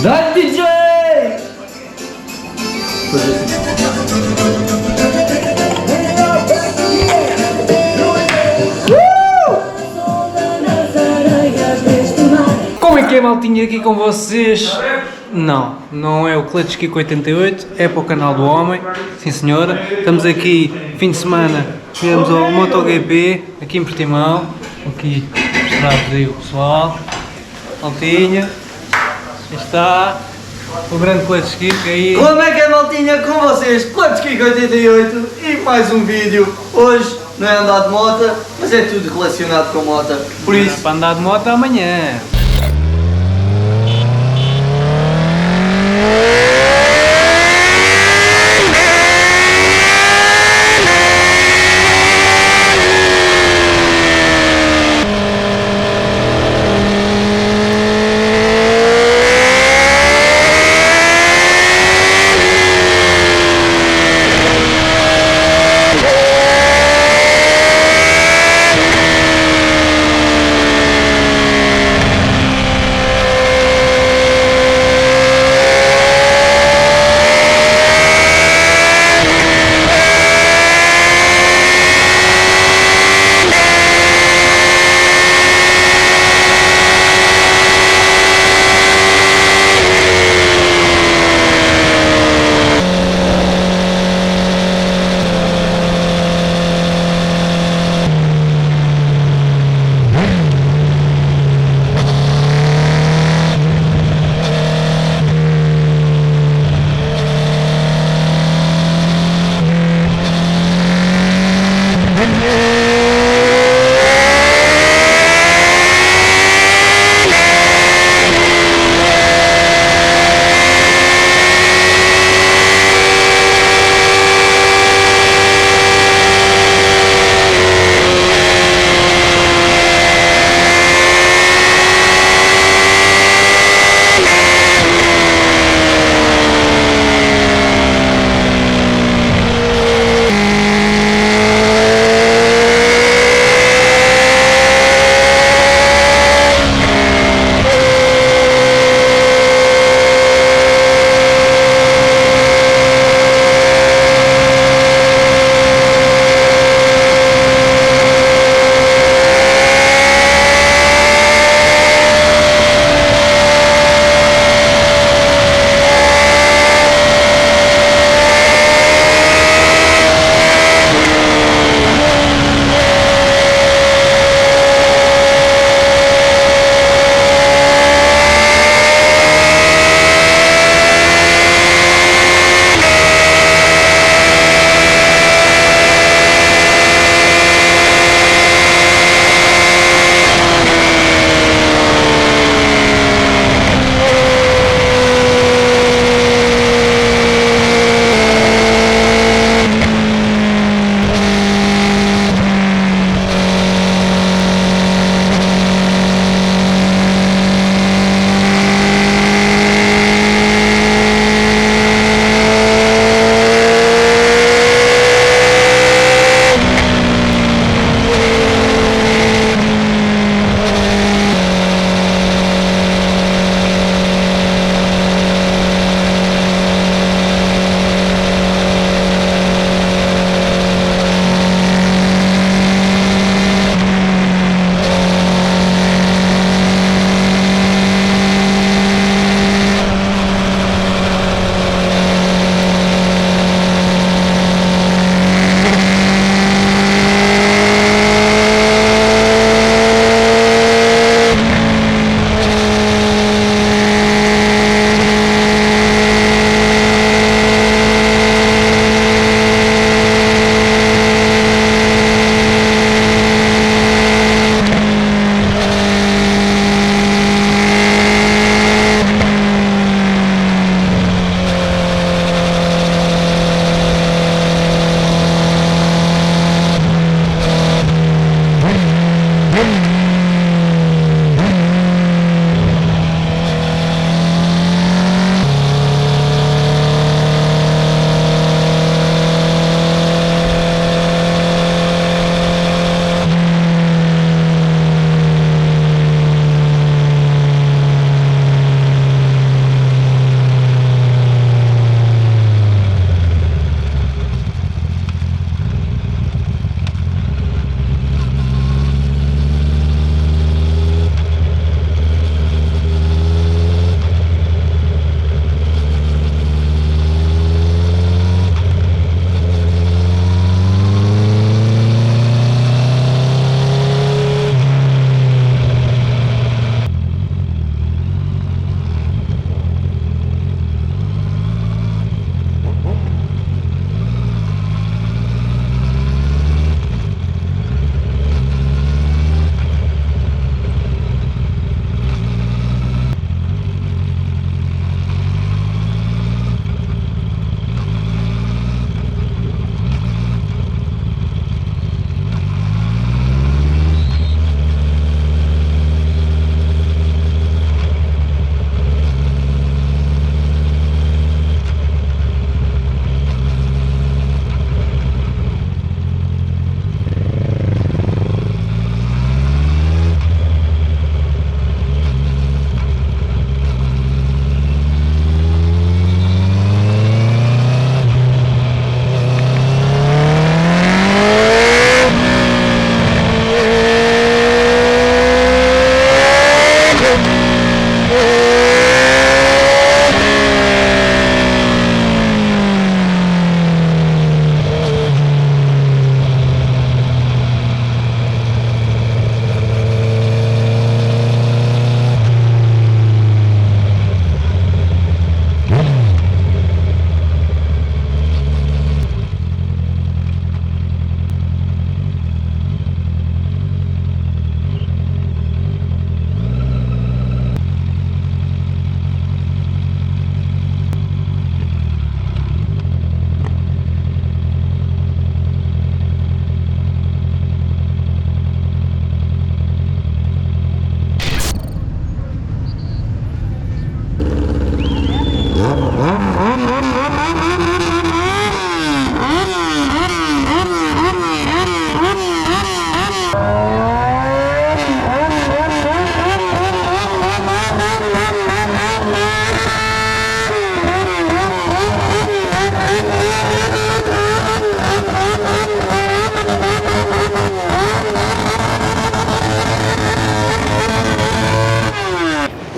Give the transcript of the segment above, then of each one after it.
Dá DJ! Como é que é, maltinha, aqui com vocês? Não é o Clutch 88, é para o canal do homem, sim senhora. Estamos aqui, fim de semana, tivemos o MOTOGP, aqui em Portimão. Aqui mostramos aí o pessoal, maltinha, está o grande Clutch aí. Como é que é, maltinha, com vocês? Clutch 88 e mais um vídeo. Hoje não é andar de moto, mas é tudo relacionado com moto, por isso... É para andar de moto amanhã.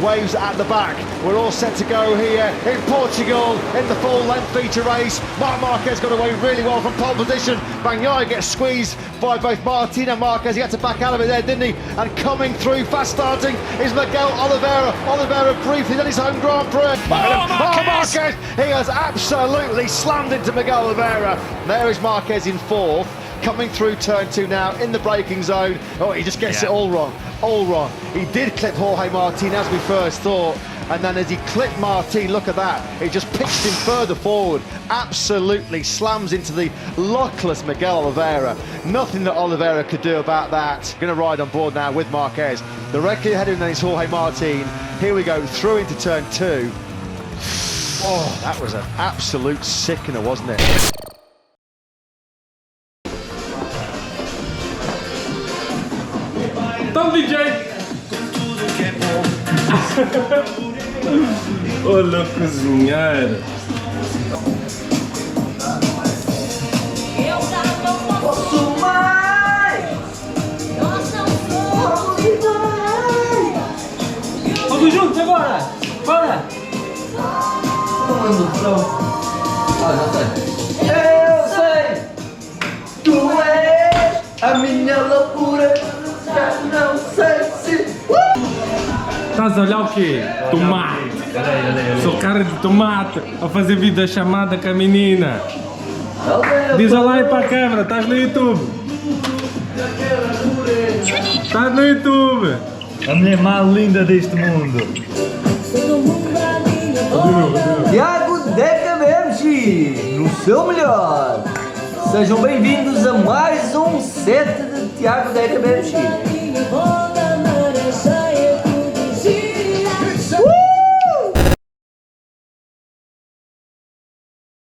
waves at the back. We're all set to go here in Portugal in the full length feature race. Marc Marquez got away really well from pole position. Bagnaia gets squeezed by both Martin and Marquez. He had to back out of it there, didn't he? And coming through, fast starting, is Miguel Oliveira. Oliveira briefly done his home Grand Prix. Marquez! He has absolutely slammed into Miguel Oliveira. There is Marquez in fourth. Coming through turn 2 now in the braking zone. Oh, he just gets it all wrong. All wrong. He did clip Jorge Martin as we first thought. And then as he clipped Martin, look at that. It just pitched him further forward. Absolutely slams into the luckless Miguel Oliveira. Nothing that Oliveira could do about that. Going to ride on board now with Marquez. Directly ahead of him is Jorge Martin. Here we go, through into turn 2. Oh, that was an absolute sickener, wasn't it? Então, DJ! Olha, cozinheiro! Eu já não posso mais! Nós não somos iguais! Vamos juntos agora! Bora! Comando Pro. Ah, já sei. Eu sei! Tu és a minha loucura! Já não sei se... Estás a olhar o quê? Tomate! Sou cara de tomate a fazer videochamada com a menina. Diz olá aí para a câmera, estás no YouTube. Estás no YouTube. A mulher mais linda deste mundo. Tiago DKBMX, no seu melhor. Sejam bem-vindos a mais um set de Tiago DKBMX.